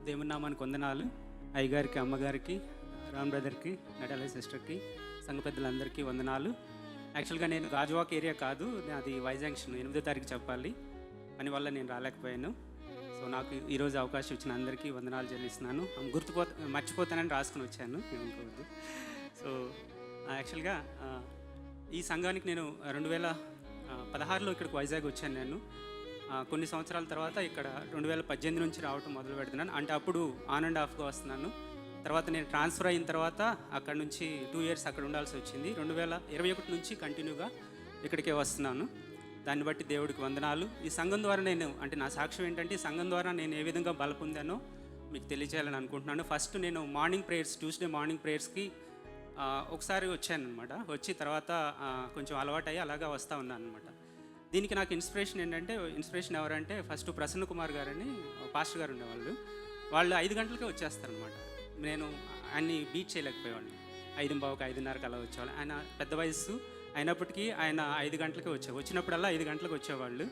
దేవుని నామానికి వందనాలు. అయ్యగారికి, అమ్మగారికి, రామ్ బ్రదర్కి, నటాల సిస్టర్కి, సంఘ పెద్దలందరికీ వందనాలు. యాక్చువల్గా నేను గాజువాక్ ఏరియా కాదు, అది వైజాంక్షన్ 8వ తారీఖు చెప్పాలి. పని వల్ల నేను రాలేకపోయాను. సో నాకు ఈరోజు అవకాశం ఇచ్చిన అందరికీ వందనాలు చెల్లిస్తున్నాను. మర్చిపోతానని రాసుకుని వచ్చాను, ఏమనుకోవద్దు. సో యాక్చువల్గా ఈ సంఘానికి నేను 2016లో ఇక్కడికి వైజాగ్ వచ్చాను. నేను కొన్ని సంవత్సరాల తర్వాత ఇక్కడ 2018 నుంచి రావటం మొదలు పెడుతున్నాను. అంటే అప్పుడు ఆన్ అండ్ ఆఫ్గా వస్తున్నాను. తర్వాత నేను ట్రాన్స్ఫర్ అయిన తర్వాత అక్కడ నుంచి 2 years అక్కడ ఉండాల్సి వచ్చింది. 2021 నుంచి కంటిన్యూగా ఇక్కడికే వస్తున్నాను. దాన్ని బట్టి దేవుడికి వందనాలు. ఈ సంఘం ద్వారా నేను నా సాక్ష్యం ఏంటంటే, ఈ సంఘం ద్వారా నేను ఏ విధంగా బలపొందానో మీకు తెలియజేయాలని అనుకుంటున్నాను. ఫస్ట్ నేను మార్నింగ్ ప్రేయర్స్, ట్యూస్డే మార్నింగ్ ప్రేయర్స్కి ఒకసారి వచ్చాను అనమాట. వచ్చి తర్వాత కొంచెం అలవాటయ్యి అలాగా వస్తూ ఉన్నాను అనమాట. దీనికి నాకు ఇన్స్పిరేషన్ ఎవరంటే, ఫస్ట్ ప్రసన్న కుమార్ గారని పాస్టర్ గారు ఉండేవాళ్ళు. వాళ్ళు 5 గంటలకే వచ్చేస్తారనమాట. నేను ఆయన్ని బీట్ చేయలేకపోయేవాడిని. 5:15, 5:30 అలా వచ్చేవాళ్ళు. ఆయన పెద్ద వయస్సు అయినప్పటికీ ఆయన 5 గంటలకే వచ్చినప్పుడల్లా 5 గంటలకు వచ్చేవాళ్ళు.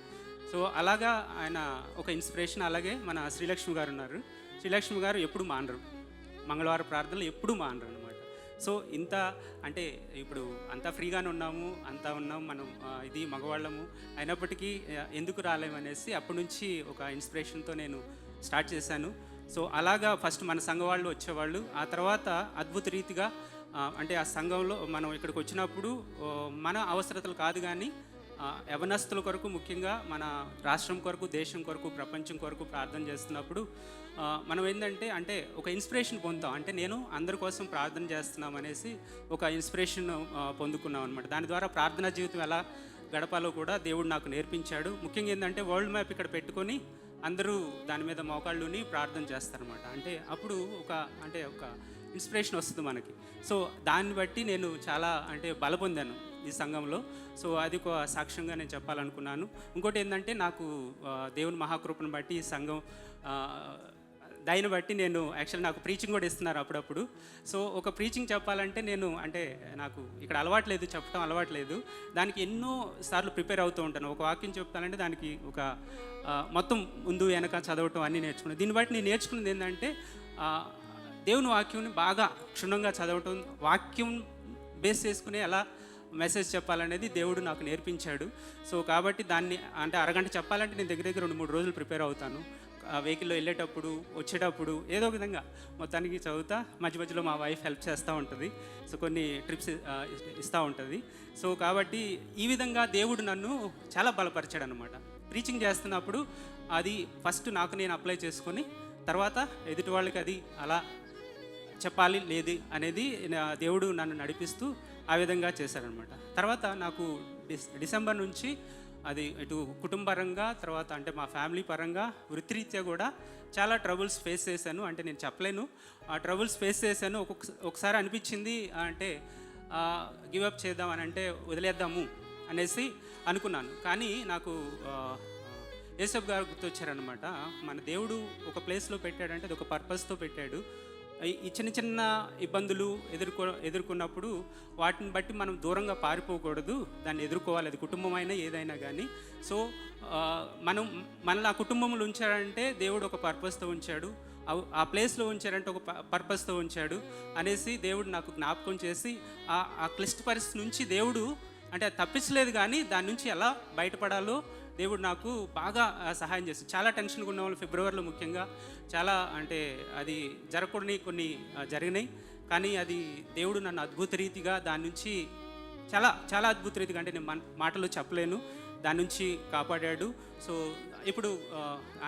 సో అలాగా ఆయన ఒక ఇన్స్పిరేషన్. అలాగే మన శ్రీలక్ష్మి గారు ఉన్నారు. శ్రీలక్ష్మి గారు ఎప్పుడు మానరు, మంగళవారం ప్రార్థనలు ఎప్పుడు మానరు అనమాట. సో ఇప్పుడు అంతా ఫ్రీగానే ఉన్నాము, మనం ఇది మగవాళ్ళము అయినప్పటికీ ఎందుకు రాలేమనేసి అప్పటి నుంచి ఒక ఇన్స్పిరేషన్తో నేను స్టార్ట్ చేశాను. సో అలాగా ఫస్ట్ మన సంఘ వాళ్ళు వచ్చేవాళ్ళు. ఆ తర్వాత అద్భుత రీతిగా ఆ సంఘంలో మనం ఇక్కడికి వచ్చినప్పుడు మన అవసరతలు కాదు కానీ యవనస్తుల కొరకు, ముఖ్యంగా మన రాష్ట్రం కొరకు, దేశం కొరకు, ప్రపంచం కొరకు ప్రార్థన చేస్తున్నప్పుడు మనం ఒక ఇన్స్పిరేషన్ పొందుతాం. నేను అందరి కోసం ప్రార్థన చేస్తున్నాం అనేసి ఒక ఇన్స్పిరేషన్ పొందుకున్నాం అనమాట. దాని ద్వారా ప్రార్థనా జీవితం ఎలా గడపాలో కూడా దేవుడు నాకు నేర్పించాడు. ముఖ్యంగా వరల్డ్ మ్యాప్ ఇక్కడ పెట్టుకొని అందరూ దాని మీద మోకాళ్ళుని ప్రార్థన చేస్తారనమాట. అప్పుడు ఒక ఇన్స్పిరేషన్ వస్తుంది మనకి. సో దాన్ని బట్టి నేను చాలా బల పొందాను ఈ సంఘంలో. సో అది ఒక సాక్ష్యంగా నేను చెప్పాలనుకున్నాను. ఇంకోటి నాకు దేవుని మహాకృపను బట్టి ఈ సంఘం దాన్ని బట్టి నేను నాకు ప్రీచింగ్ కూడా ఇస్తున్నారు అప్పుడప్పుడు. సో ఒక ప్రీచింగ్ చెప్పాలంటే నాకు ఇక్కడ అలవాట్లేదు, చెప్పడం అలవాట్లేదు. దానికి ఎన్నో సార్లు ప్రిపేర్ అవుతూ ఉంటాను. ఒక వాక్యం చెప్తానంటే దానికి ఒక మొత్తం ముందు వెనక చదవటం అన్నీ నేర్చుకున్నాను. దీన్ని బట్టి నేను నేర్చుకున్నది దేవుని వాక్యంని బాగా క్షుణ్ణంగా చదవటం, వాక్యం బేస్ చేసుకుని ఎలా మెసేజ్ చెప్పాలనేది దేవుడు నాకు నేర్పించాడు. సో కాబట్టి దాన్ని అరగంట చెప్పాలంటే నేను దగ్గర 2-3 రోజులు ప్రిపేర్ అవుతాను. వెహికల్లో వెళ్ళేటప్పుడు, వచ్చేటప్పుడు ఏదో విధంగా మొత్తానికి చదువుతా. మధ్యలో మా వైఫ్ హెల్ప్ చేస్తూ ఉంటుంది. సో కొన్ని ట్రిప్స్ ఇస్తూ ఉంటుంది. సో కాబట్టి ఈ విధంగా దేవుడు నన్ను చాలా బలపరిచాడు అనమాట. ప్రీచింగ్ చేస్తున్నప్పుడు అది ఫస్ట్ నాకు నేను అప్లై చేసుకొని తర్వాత ఎదుటి వాళ్ళకి అది అలా చెప్పాలి లేదు అనేది దేవుడు నన్ను నడిపిస్తూ ఆ విధంగా చేశారనమాట. తర్వాత నాకు డిసెంబర్ నుంచి అది ఇటు కుటుంబపరంగా, తర్వాత మా ఫ్యామిలీ పరంగా, వృత్తిరీత్యా కూడా చాలా ట్రబుల్స్ ఫేస్ చేశాను. నేను చెప్పలేను, ఆ ట్రబుల్స్ ఫేస్ చేశాను. ఒకసారి అనిపించింది గివప్ చేద్దాం వదిలేద్దాము అనేసి అనుకున్నాను. కానీ నాకు యేసప్ గారు గుర్తొచ్చారనమాట. మన దేవుడు ఒక ప్లేస్లో పెట్టాడంటే అది ఒక పర్పస్తో పెట్టాడు. ఈ చిన్న ఇబ్బందులు ఎదుర్కొన్నప్పుడు వాటిని బట్టి మనం దూరంగా పారిపోకూడదు, దాన్ని ఎదుర్కోవాలి. అది కుటుంబమైనా ఏదైనా కానీ. సో మనల్ని ఆ కుటుంబంలో ఉంచాడంటే దేవుడు ఒక పర్పస్తో ఉంచాడు, ఆ ప్లేస్లో ఉంచాడంటే ఒక పర్పస్తో ఉంచాడు అనేసి దేవుడు నాకు జ్ఞాపకం చేసి ఆ క్లిష్ట పరిస్థితి నుంచి దేవుడు తప్పించలేదు కానీ దాని నుంచి ఎలా బయటపడాలో దేవుడు నాకు బాగా సహాయం చేస్తుంది. చాలా టెన్షన్గా ఉన్న వాళ్ళు ఫిబ్రవరిలో ముఖ్యంగా చాలా అది జరగకూడని కొన్ని జరిగినాయి. కానీ అది దేవుడు నన్ను అద్భుత రీతిగా దాని నుంచి చాలా చాలా అద్భుత రీతిగా నేను మాటలో చెప్పలేను, దాని నుంచి కాపాడాడు. సో ఇప్పుడు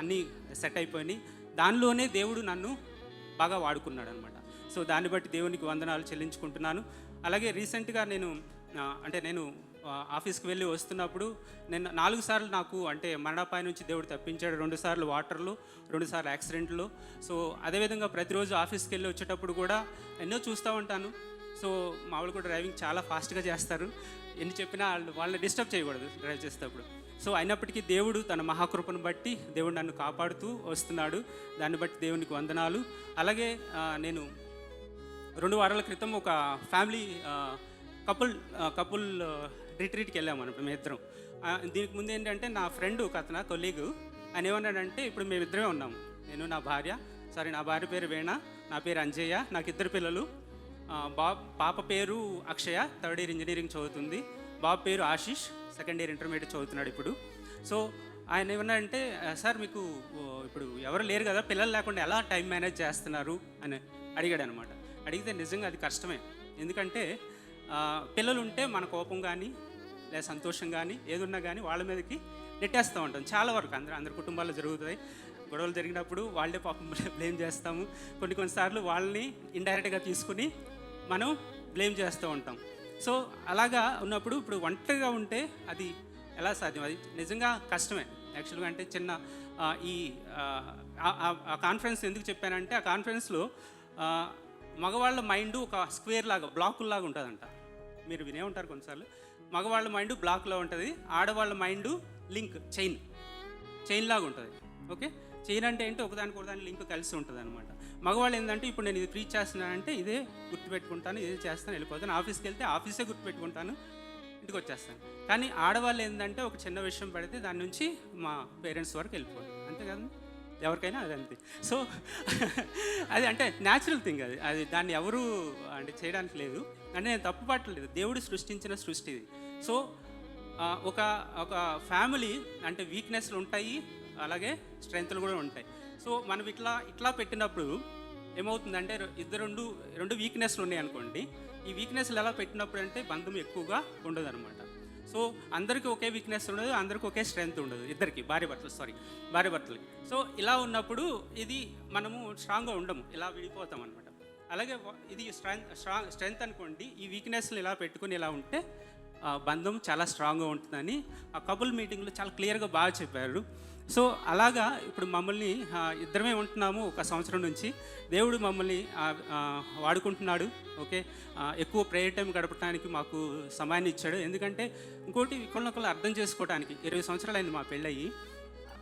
అన్నీ సెట్ అయిపోయినాయి. దానిలోనే దేవుడు నన్ను బాగా వాడుకున్నాడు అనమాట. సో దాన్ని బట్టి దేవునికి వందనాలు చెల్లించుకుంటున్నాను. అలాగే రీసెంట్గా నేను ఆఫీస్కి వెళ్ళి వస్తున్నప్పుడు 4 సార్లు నాకు మరణాపాయ నుంచి దేవుడు తప్పించాడు. 2 సార్లు వాటర్లో, 2 సార్లు యాక్సిడెంట్లో. సో అదేవిధంగా ప్రతిరోజు ఆఫీస్కి వెళ్ళి వచ్చేటప్పుడు కూడా ఎన్నో చూస్తూ ఉంటాను. సో మామూలు కూడా డ్రైవింగ్ చాలా ఫాస్ట్గా చేస్తారు. ఎన్ని చెప్పినా వాళ్ళని డిస్టర్బ్ చేయకూడదు డ్రైవ్ చేసేటప్పుడు. సో అయినప్పటికీ దేవుడు తన మహాకృపను బట్టి దేవుడు నన్ను కాపాడుతూ వస్తున్నాడు. దాన్ని బట్టి దేవునికి వందనాలు. అలాగే నేను 2 వారాల క్రితం ఒక ఫ్యామిలీ కపుల్ రిట్రీట్కి వెళ్ళాము మేమిద్దరం. దీనికి ముందు నా ఫ్రెండ్ ఒక అతను కొలీగు ఆయన ఏమన్నాడంటే, ఇప్పుడు మేమిద్దరమే ఉన్నాము, నేను నా భార్య. సారీ, నా భార్య పేరు వేణ, నా పేరు అంజయ్య, నాకు 2 పిల్లలు. పాప పేరు అక్షయ, 3rd ఇయర్ ఇంజనీరింగ్ చదువుతుంది. బాబు పేరు ఆశీష్, 2nd ఇయర్ ఇంటర్మీడియట్ చదువుతున్నాడు ఇప్పుడు. సో ఆయన ఏమన్నారంటే, సార్ మీకు ఇప్పుడు ఎవరు లేరు కదా, పిల్లలు లేకుండా ఎలా టైం మేనేజ్ చేస్తున్నారు అని అడిగాడు అనమాట. అడిగితే నిజంగా అది కష్టమే. ఎందుకంటే పిల్లలు ఉంటే మన కోపం కానీ లేదా సంతోషం కానీ ఏదున్నా కానీ వాళ్ళ మీదకి నెట్టేస్తూ ఉంటాం. చాలా వరకు అందరి కుటుంబాల్లో జరుగుతాయి. గొడవలు జరిగినప్పుడు వాళ్ళే పాపం బ్లేమ్ చేస్తాము. కొన్నిసార్లు వాళ్ళని ఇండైరెక్ట్గా తీసుకుని మనం బ్లేమ్ చేస్తూ ఉంటాం. సో అలాగా ఉన్నప్పుడు ఇప్పుడు ఒంటరిగా ఉంటే అది ఎలా సాధ్యం? అది నిజంగా కష్టమే యాక్చువల్గా. అంటే చిన్న ఆ కాన్ఫరెన్స్ ఎందుకు చెప్పానంటే, ఆ కాన్ఫరెన్స్లో మగవాళ్ళ మైండ్ ఒక స్క్వేర్ లాగా, బ్లాకుల్లాగా ఉంటుందంట. మీరు వినే ఉంటారు కొన్నిసార్లు. మగవాళ్ళ మైండ్ బ్లాక్లో ఉంటుంది, ఆడవాళ్ళ మైండ్ లింక్ చైన్ లాగా ఉంటుంది. ఓకే, చైన్ అంటే ఏంటి? ఒకదాని లింక్ కలిసి ఉంటుంది అనమాట. మగవాళ్ళు ఏంటంటే, ఇప్పుడు నేను ఇది ప్రీచ్ చేస్తున్నానంటే ఇదే గుర్తుపెట్టుకుంటాను, ఇదే చేస్తాను, వెళ్ళిపోతాను. ఆఫీస్కి వెళ్తే ఆఫీసే గుర్తుపెట్టుకుంటాను, ఇంటికి వచ్చేస్తాను. కానీ ఆడవాళ్ళు ఏంటంటే, ఒక చిన్న విషయం పడితే దాని నుంచి మా పేరెంట్స్ వరకు వెళ్ళిపోతారు. అంతే కదా, ఎవరికైనా అది అంతే. సో అది అంటే న్యాచురల్ థింగ్. అది దాన్ని ఎవరు అంటే చేయడానికి లేదు. అంటే నేను తప్పు పట్టలేదు, దేవుడు సృష్టించిన సృష్టి ఇది. సో ఒక ఫ్యామిలీ అంటే వీక్నెస్లు ఉంటాయి, అలాగే స్ట్రెంగ్త్లు కూడా ఉంటాయి. సో మనం ఇట్లా పెట్టినప్పుడు ఏమవుతుందంటే, రెండు వీక్నెస్లు ఉన్నాయి అనుకోండి. ఈ వీక్నెస్లు ఎలా పెట్టినప్పుడు అంటే బంధం ఎక్కువగా ఉండదు అనమాట. సో అందరికీ ఒకే వీక్నెస్ ఉండదు, అందరికీ ఒకే స్ట్రెంగ్త్ ఉండదు. ఇద్దరికి భార్య భర్తలకి. సో ఇలా ఉన్నప్పుడు ఇది మనము స్ట్రాంగ్గా ఉండము, ఇలా విడిపోతాం అనమాట. అలాగే ఇది స్ట్రెంగ్త్ అనుకోండి. ఈ వీక్నెస్లు ఇలా పెట్టుకుని ఇలా ఉంటే బంధం చాలా స్ట్రాంగ్గా ఉంటుందని ఆ కపుల్ మీటింగ్లో చాలా క్లియర్గా బాగా చెప్పారు. సో అలాగా ఇప్పుడు మమ్మల్ని ఇద్దరమే ఉంటున్నాము 1 సంవత్సరం నుంచి. దేవుడు మమ్మల్ని వాడుకుంటున్నాడు. ఓకే, ఎక్కువ ప్రేయర్ టైం గడపడానికి మాకు సమయాన్ని ఇచ్చాడు. ఎందుకంటే ఇంకోటి, ఒకళ్ళనొకళ్ళు అర్థం చేసుకోవడానికి 20 సంవత్సరాలు అయింది మా పెళ్ళయి.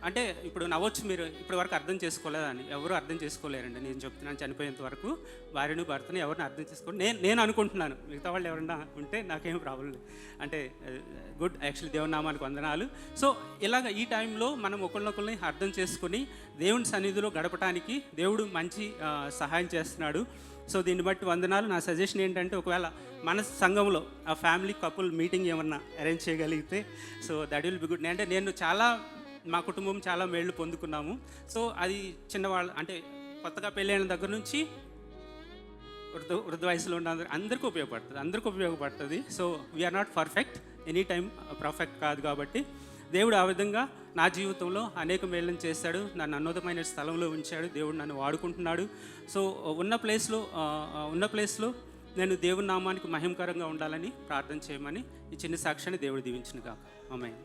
అంటే ఇప్పుడు నవ్వచ్చు మీరు, ఇప్పటి వరకు అర్థం చేసుకోలేదని. ఎవరు అర్థం చేసుకోలేరండి, నేను చెప్తున్నాను. చనిపోయేంత వరకు భార్యను భర్తని ఎవరిని అర్థం చేసుకోండి నేను అనుకుంటున్నాను. మిగతా వాళ్ళు ఎవరన్నా ఉంటే నాకేం ప్రాబ్లం లేదు. అంటే గుడ్, యాక్చువల్లీ దేవుని నామానికి వందనాలు. సో ఇలాగ ఈ టైంలో మనం ఒకళ్ళనొకళ్ళని అర్థం చేసుకుని దేవుని సన్నిధిలో గడపడానికి దేవుడు మంచి సహాయం చేస్తున్నాడు. సో దీన్ని బట్టి వందనాలు. నా సజెషన్ ఏంటంటే, ఒకవేళ మన సంఘంలో ఆ ఫ్యామిలీ కపుల్ మీటింగ్ ఏమన్నా అరేంజ్ చేయగలిగితే so that will be good. అంటే మా కుటుంబం చాలా మేళ్ళు పొందుకున్నాము. సో అది చిన్నవాళ్ళు అంటే కొత్తగా పెళ్ళైన దగ్గర నుంచి వృద్ధ వయసులో ఉన్న అందరికీ ఉపయోగపడుతుంది. So we are not perfect, any time perfect కాదు. కాబట్టి దేవుడు ఆ విధంగా నా జీవితంలో అనేక మేళ్ళని చేశాడు, నన్ను ఉన్నతమైన స్థలంలో ఉంచాడు, దేవుడు నన్ను వాడుకుంటున్నాడు. సో ఉన్న ప్లేస్లో నేను దేవుని నామానికి మహిమకరంగా ఉండాలని ప్రార్థన చేయమని ఈ చిన్న సాక్ష్యాన్ని దేవుడు దీవించును గాక. ఆమేన్.